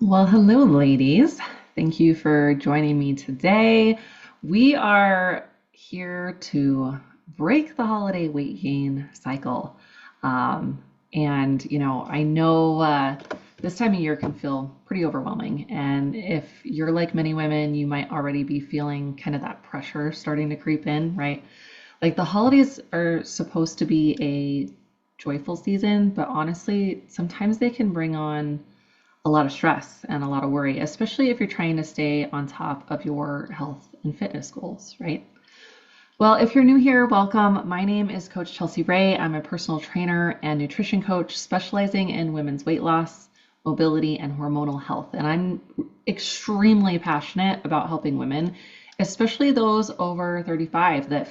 Well, hello, ladies. Thank you for joining me today. We are here to break the holiday weight gain cycle. I know this time of year can feel pretty overwhelming. And if you're like many women, you might already be feeling kind of that pressure starting to creep in, right? Like the holidays are supposed to be a joyful season, but honestly, sometimes they can bring on a lot of stress and a lot of worry, especially if you're trying to stay on top of your health and fitness goals, right? Well, if you're new here, welcome. My name is Coach Chelsea Ray. I'm a personal trainer and nutrition coach specializing in women's weight loss, mobility, and hormonal health. And I'm extremely passionate about helping women, especially those over 35 that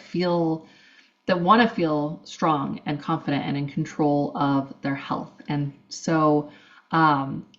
want to feel strong and confident and in control of their health. And so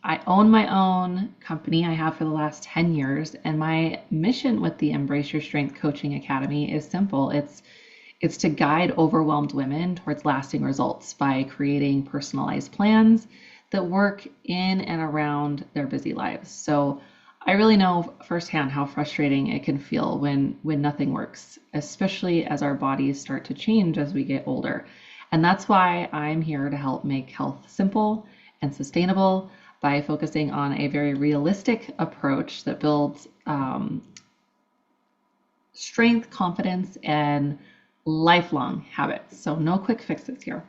I own my own company. I have for the last 10 years. And my mission with the Embrace Your Strength Coaching Academy is simple. It's to guide overwhelmed women towards lasting results by creating personalized plans that work in and around their busy lives. So I really know firsthand how frustrating it can feel when nothing works, especially as our bodies start to change as we get older. And that's why I'm here to help make health simple and sustainable by focusing on a very realistic approach that builds strength, confidence, and lifelong habits. So no quick fixes here.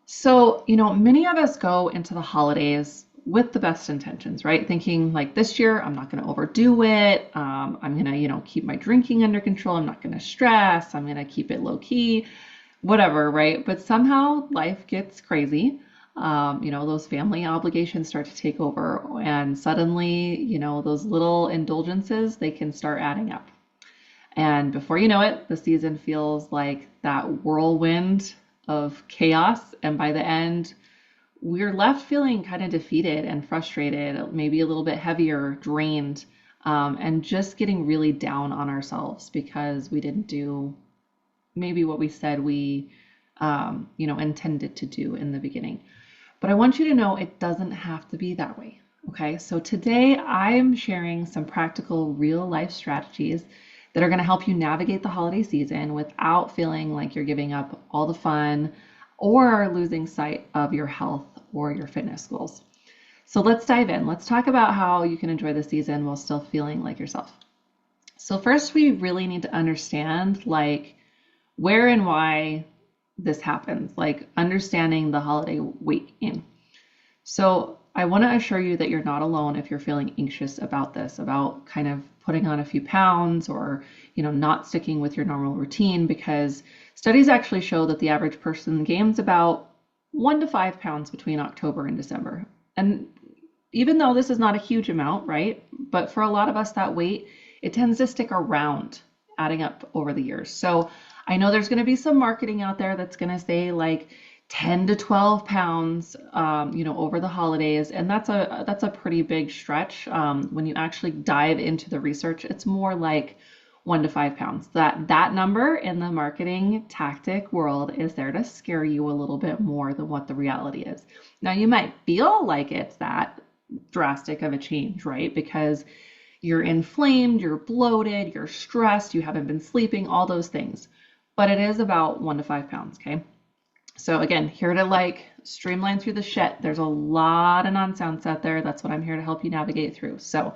So, many of us go into the holidays with the best intentions, right? Thinking like this year, I'm not going to overdo it. I'm going to, keep my drinking under control. I'm not going to stress. I'm going to keep it low key, whatever, right? But somehow life gets crazy. Those family obligations start to take over, and suddenly, those little indulgences, they can start adding up. And before you know it, the season feels like that whirlwind of chaos. And by the end, we're left feeling kind of defeated and frustrated, maybe a little bit heavier, drained, and just getting really down on ourselves because we didn't do maybe what we said we, intended to do in the beginning. But I want you to know it doesn't have to be that way. Okay, so today I'm sharing some practical real life strategies that are going to help you navigate the holiday season without feeling like you're giving up all the fun or losing sight of your health or your fitness goals. So let's dive in. Let's talk about how you can enjoy the season while still feeling like yourself. So first, we really need to understand like where and why this happens, like understanding the holiday weight gain. So I want to assure you that you're not alone if you're feeling anxious about this, about kind of putting on a few pounds or, not sticking with your normal routine, because studies actually show that the average person gains about 1 to 5 pounds between October and December. And even though this is not a huge amount, right? But for a lot of us, that weight, it tends to stick around, adding up over the years. So I know there's going to be some marketing out there that's going to say like 10 to 12 pounds, over the holidays. And that's a pretty big stretch. When you actually dive into the research, it's more like 1 to 5 pounds. That number in the marketing tactic world is there to scare you a little bit more than what the reality is. Now, you might feel like it's that drastic of a change, right? Because you're inflamed, you're bloated, you're stressed, you haven't been sleeping, all those things. But it is about 1 to 5 pounds, okay? So again, here to like streamline through the shit. There's a lot of nonsense out there. That's what I'm here to help you navigate through. So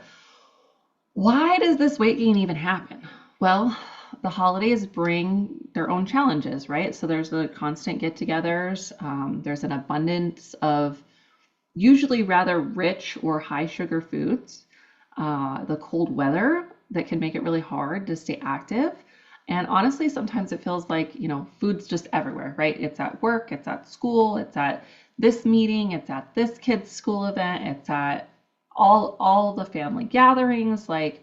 why does this weight gain even happen? Well, the holidays bring their own challenges, right? So there's the constant get-togethers. There's an abundance of usually rather rich or high sugar foods. The cold weather that can make it really hard to stay active. And honestly, sometimes it feels like, food's just everywhere, right? It's at work, it's at school, it's at this meeting, it's at this kid's school event, it's at all the family gatherings, like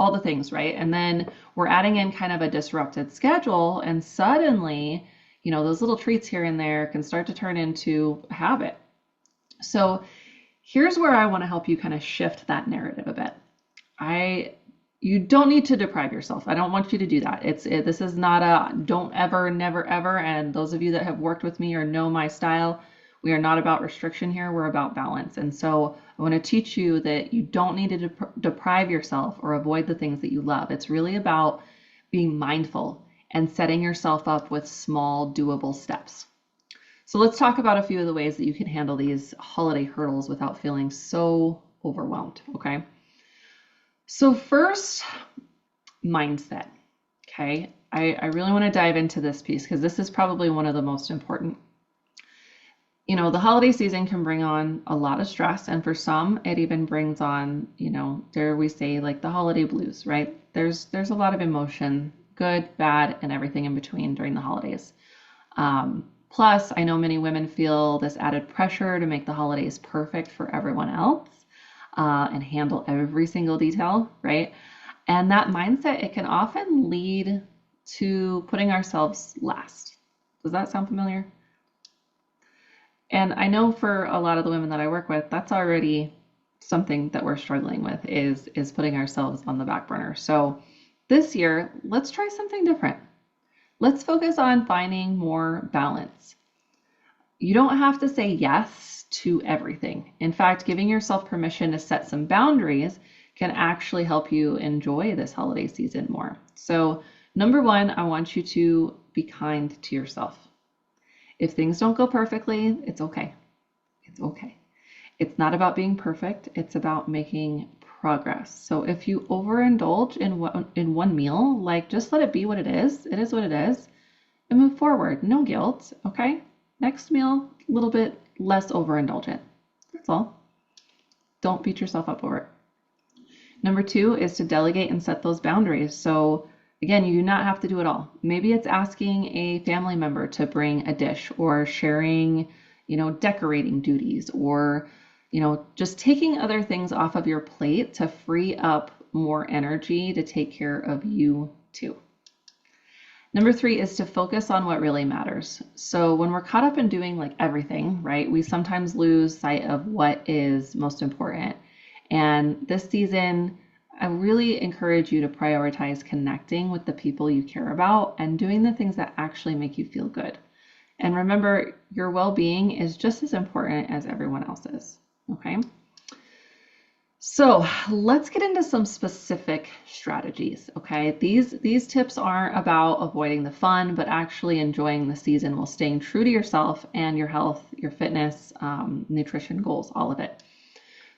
all the things, right? And then we're adding in kind of a disrupted schedule, and suddenly, those little treats here and there can start to turn into a habit. So here's where I want to help you kind of shift that narrative a bit. You don't need to deprive yourself. I don't want you to do that. This is not a don't ever, never, ever. And those of you that have worked with me or know my style, We are not about restriction here, we're about balance. And so I want to teach you that you don't need to deprive yourself or avoid the things that you love. It's really about being mindful and setting yourself up with small, doable steps. So let's talk about a few of the ways that you can handle these holiday hurdles without feeling so overwhelmed, okay? So first, mindset, okay? I really want to dive into this piece because this is probably one of the most important. You know, the holiday season can bring on a lot of stress, and for some, it even brings on, you know, dare we say, like the holiday blues, right? There's a lot of emotion, good, bad, and everything in between during the holidays. Plus, I know many women feel this added pressure to make the holidays perfect for everyone else and handle every single detail, right? And that mindset, it can often lead to putting ourselves last. Does that sound familiar? And I know for a lot of the women that I work with, that's already something that we're struggling with is putting ourselves on the back burner. So this year, let's try something different. Let's focus on finding more balance. You don't have to say yes to everything. In fact, giving yourself permission to set some boundaries can actually help you enjoy this holiday season more. So, number one, I want you to be kind to yourself. If things don't go perfectly, it's okay. It's okay. It's not about being perfect, it's about making progress. So if you overindulge in one meal, like just let it be what it is. It is what it is. And move forward. No guilt, okay? Next meal, a little bit less overindulgent. That's all. Don't beat yourself up over it. Number two is to delegate and set those boundaries. So again, you do not have to do it all. Maybe it's asking a family member to bring a dish or sharing, you know, decorating duties or, you know, just taking other things off of your plate to free up more energy to take care of you too. Number three is to focus on what really matters. So when we're caught up in doing like everything, right, we sometimes lose sight of what is most important. And this season, I really encourage you to prioritize connecting with the people you care about and doing the things that actually make you feel good. And remember, your well-being is just as important as everyone else's, okay? So let's get into some specific strategies, okay? These tips aren't about avoiding the fun, but actually enjoying the season while staying true to yourself and your health, your fitness, nutrition goals, all of it.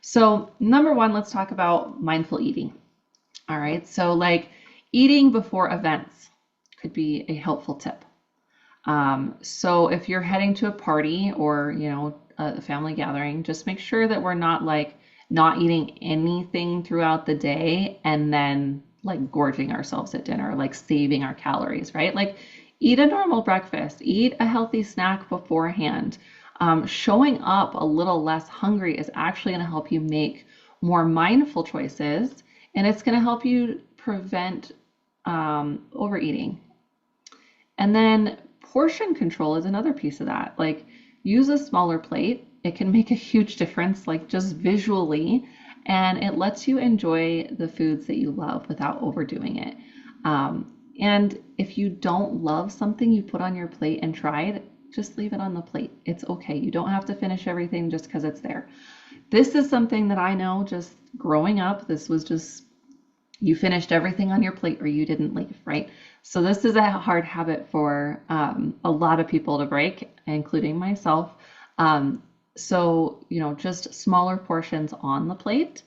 So number one, let's talk about mindful eating. All right, so like eating before events could be a helpful tip. So if you're heading to a party or, you know, a family gathering, just make sure that we're not like not eating anything throughout the day and then like gorging ourselves at dinner, like saving our calories, right? Like eat a normal breakfast, eat a healthy snack beforehand. Showing up a little less hungry is actually going to help you make more mindful choices, and it's going to help you prevent overeating. And then portion control is another piece of that. Like use a smaller plate. It can make a huge difference, like just visually, and it lets you enjoy the foods that you love without overdoing it. And if you don't love something you put on your plate and try it, just leave it on the plate. It's okay. You don't have to finish everything just because it's there. This is something that I know just growing up, this was just, you finished everything on your plate or you didn't leave, right? So this is a hard habit for a lot of people to break, including myself. So, you know, just smaller portions on the plate.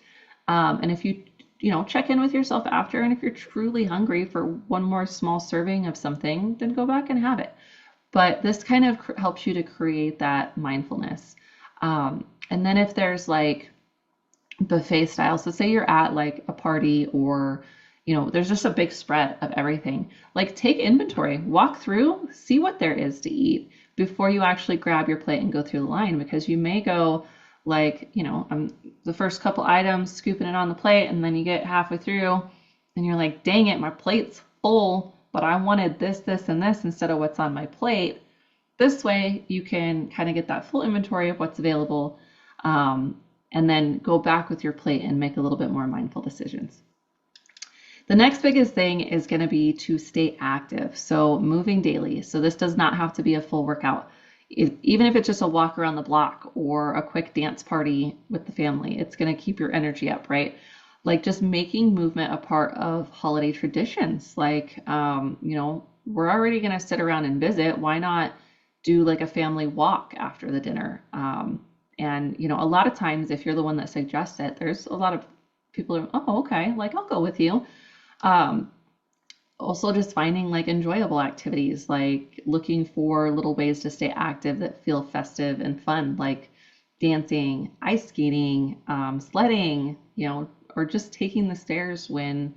And if you know, check in with yourself after, and if you're truly hungry for one more small serving of something, then go back and have it. But this kind of helps you to create that mindfulness. And then if there's like buffet style, so say you're at like a party or, you know, there's just a big spread of everything, like take inventory, walk through, see what there is to eat before you actually grab your plate and go through the line, because you may go like, you know, the first couple items, scooping it on the plate, and then you get halfway through and you're like, dang it, my plate's full, but I wanted this, this, and this instead of what's on my plate. This way you can kind of get that full inventory of what's available, and then go back with your plate and make a little bit more mindful decisions. The next biggest thing is going to be to stay active. So moving daily. So this does not have to be a full workout. Even if it's just a walk around the block or a quick dance party with the family, it's going to keep your energy up, right? Like just making movement a part of holiday traditions. Like, we're already going to sit around and visit. Why not do like a family walk after the dinner? And, a lot of times, if you're the one that suggests it, there's a lot of people are, oh, okay, like I'll go with you. Um, Also just finding like enjoyable activities, like looking for little ways to stay active that feel festive and fun, like dancing, ice skating, sledding, or just taking the stairs when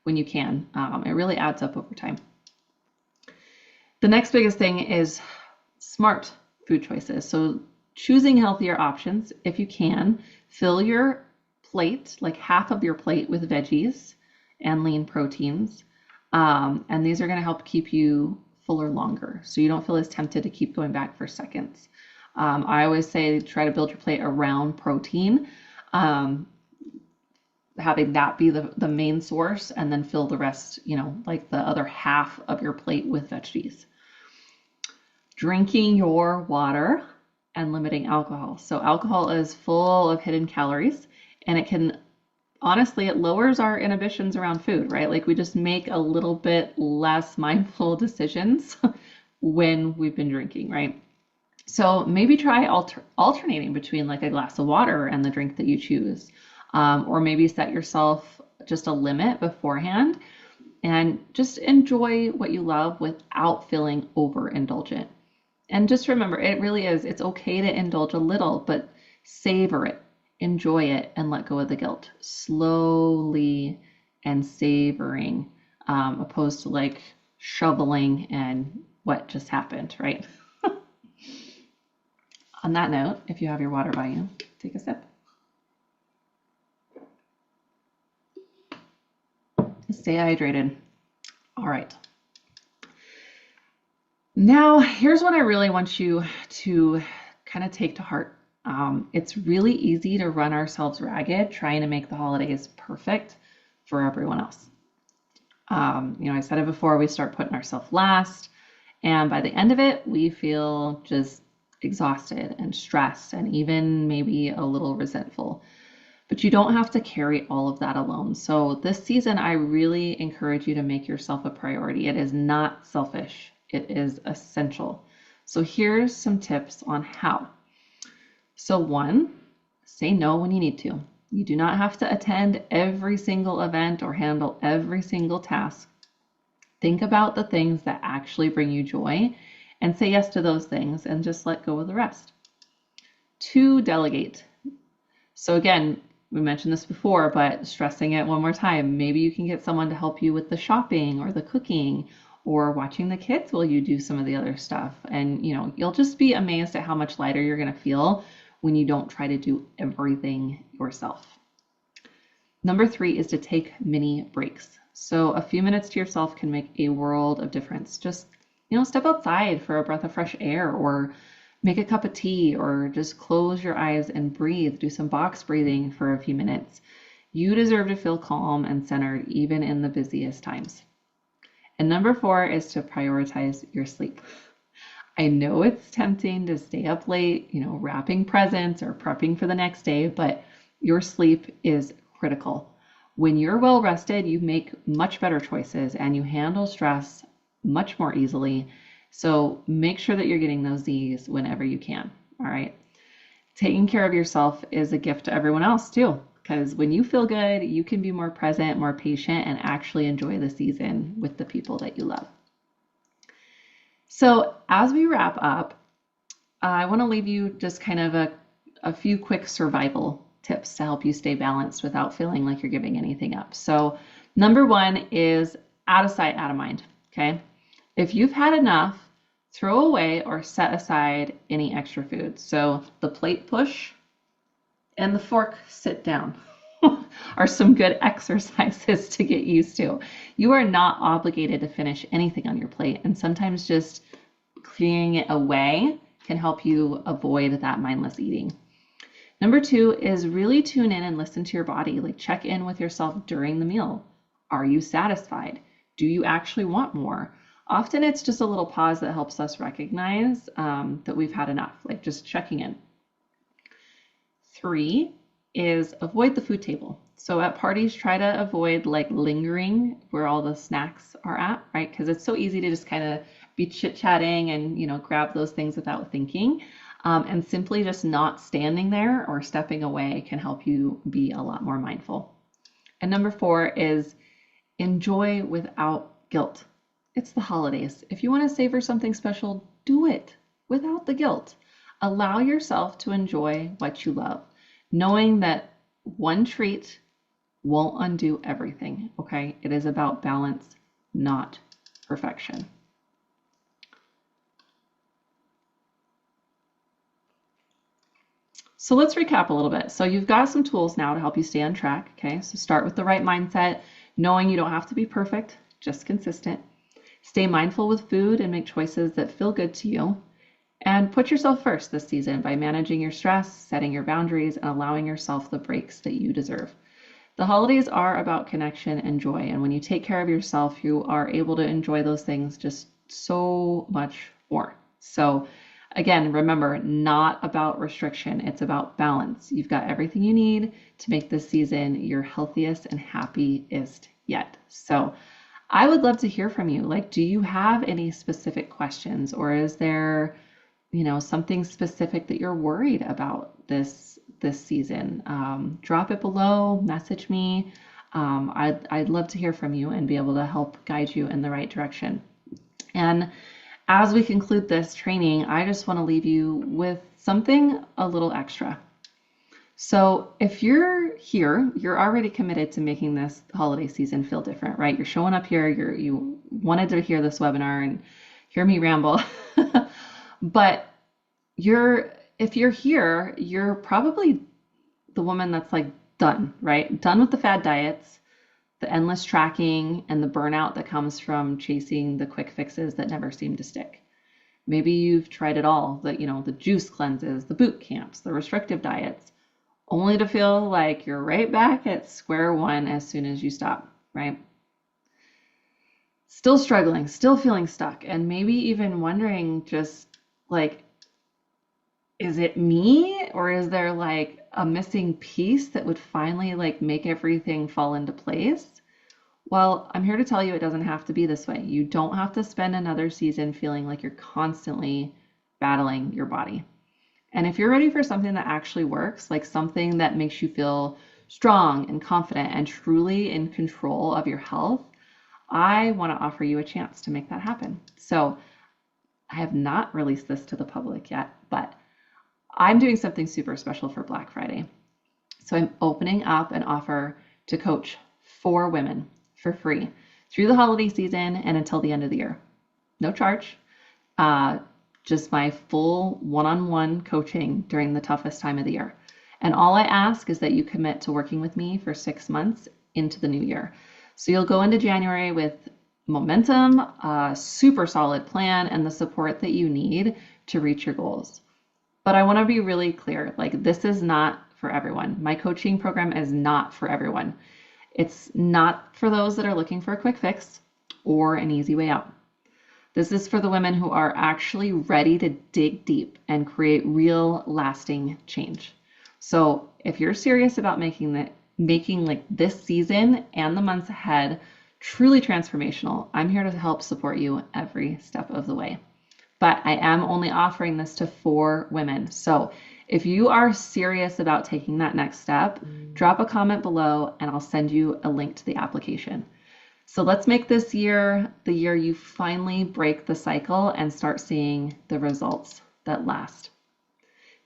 you can. It really adds up over time. The next biggest thing is smart food choices. So choosing healthier options if you can. Fill your plate, like half of your plate, with veggies and lean proteins. And these are going to help keep you fuller longer, so you don't feel as tempted to keep going back for seconds. I always say try to build your plate around protein, having that be the main source, and then fill the rest, like the other half of your plate with veggies. Drinking your water and limiting alcohol. So alcohol is full of hidden calories, and honestly, it lowers our inhibitions around food, right? Like we just make a little bit less mindful decisions when we've been drinking, right? So maybe try alternating between like a glass of water and the drink that you choose. Or maybe set yourself just a limit beforehand and just enjoy what you love without feeling overindulgent. And just remember, it's okay to indulge a little, but savor it, enjoy it, and let go of the guilt slowly and savoring, opposed to like shoveling and what just happened, right? On that note, if you have your water by you, take a sip. Stay hydrated. All right. Now, here's what I really want you to kind of take to heart. It's really easy to run ourselves ragged trying to make the holidays perfect for everyone else. I said it before, we start putting ourselves last, and by the end of it, we feel just exhausted and stressed and even maybe a little resentful. But you don't have to carry all of that alone. So this season, I really encourage you to make yourself a priority. It is not selfish. It is essential. So here's some tips on how. So 1, say no when you need to. You do not have to attend every single event or handle every single task. Think about the things that actually bring you joy and say yes to those things and just let go of the rest. 2, delegate. So again, we mentioned this before, but stressing it one more time, maybe you can get someone to help you with the shopping or the cooking or watching the kids while you do some of the other stuff. And you'll just be amazed at how much lighter you're going to feel when you don't try to do everything yourself. Number 3 is to take mini breaks. So a few minutes to yourself can make a world of difference. Just, step outside for a breath of fresh air, or make a cup of tea, or just close your eyes and breathe. Do some box breathing for a few minutes. You deserve to feel calm and centered even in the busiest times. And number 4 is to prioritize your sleep. I know it's tempting to stay up late, wrapping presents or prepping for the next day, but your sleep is critical. When you're well rested, you make much better choices and you handle stress much more easily. So make sure that you're getting those Z's whenever you can. All right. Taking care of yourself is a gift to everyone else too, because when you feel good, you can be more present, more patient, and actually enjoy the season with the people that you love. So as we wrap up, I want to leave you just kind of a few quick survival tips to help you stay balanced without feeling like you're giving anything up. So number 1 is out of sight, out of mind. Okay. If you've had enough, throw away or set aside any extra food. So the plate push and the fork sit down are some good exercises to get used to. You are not obligated to finish anything on your plate, and sometimes just clearing it away can help you avoid that mindless eating. Number 2 is really tune in and listen to your body. Like check in with yourself during the meal. Are you satisfied? Do you actually want more? Often it's just a little pause that helps us recognize that we've had enough, like just checking in. 3 is avoid the food table. So at parties, try to avoid like lingering where all the snacks are at, right? Because it's so easy to just kind of be chit-chatting and, grab those things without thinking. And simply just not standing there or stepping away can help you be a lot more mindful. And number 4 is enjoy without guilt. It's the holidays. If you want to savor something special, do it without the guilt. Allow yourself to enjoy what you love, knowing that one treat won't undo everything, okay? It is about balance, not perfection. So let's recap a little bit. So you've got some tools now to help you stay on track, okay? So start with the right mindset, knowing you don't have to be perfect, just consistent. Stay mindful with food and make choices that feel good to you. And put yourself first this season by managing your stress, setting your boundaries, and allowing yourself the breaks that you deserve. The holidays are about connection and joy, and when you take care of yourself, you are able to enjoy those things just so much more. So again, remember, not about restriction, it's about balance. You've got everything you need to make this season your healthiest and happiest yet. So I would love to hear from you. Like, do you have any specific questions, or is there something specific that you're worried about this season? Drop it below, message me. I'd love to hear from you and be able to help guide you in the right direction. And as we conclude this training, I just want to leave you with something a little extra. So if you're here, you're already committed to making this holiday season feel different, right? You're showing up here, you wanted to hear this webinar and hear me ramble. But if you're here, you're probably the woman that's like done, right? Done with the fad diets, the endless tracking, and the burnout that comes from chasing the quick fixes that never seem to stick. Maybe you've tried it all, the juice cleanses, the boot camps, the restrictive diets, only to feel like you're right back at square one as soon as you stop, right? Still struggling, still feeling stuck, and maybe even wondering just like, is it me, or is there like a missing piece that would finally like make everything fall into place? Well, I'm here to tell you it doesn't have to be this way. You don't have to spend another season feeling like you're constantly battling your body. And if you're ready for something that actually works, like something that makes you feel strong and confident and truly in control of your health, I want to offer you a chance to make that happen. So I have not released this to the public yet, but I'm doing something super special for Black Friday. So I'm opening up an offer to coach 4 women for free through the holiday season and until the end of the year. No charge, just my full one-on-one coaching during the toughest time of the year. And all I ask is that you commit to working with me for 6 months into the new year. So you'll go into January with momentum, a super solid plan, and the support that you need to reach your goals. But I want to be really clear, like this is not for everyone. My coaching program is not for everyone. It's not for those that are looking for a quick fix or an easy way out. This is for the women who are actually ready to dig deep and create real lasting change. So if you're serious about making like this season and the months ahead truly transformational, I'm here to help support you every step of the way. But I am only offering this to 4 women. So if you are serious about taking that next step, drop a comment below and I'll send you a link to the application. So let's make this year the year you finally break the cycle and start seeing the results that last.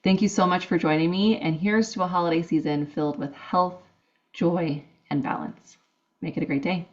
Thank you so much for joining me, and here's to a holiday season filled with health, joy, and balance. Make it a great day.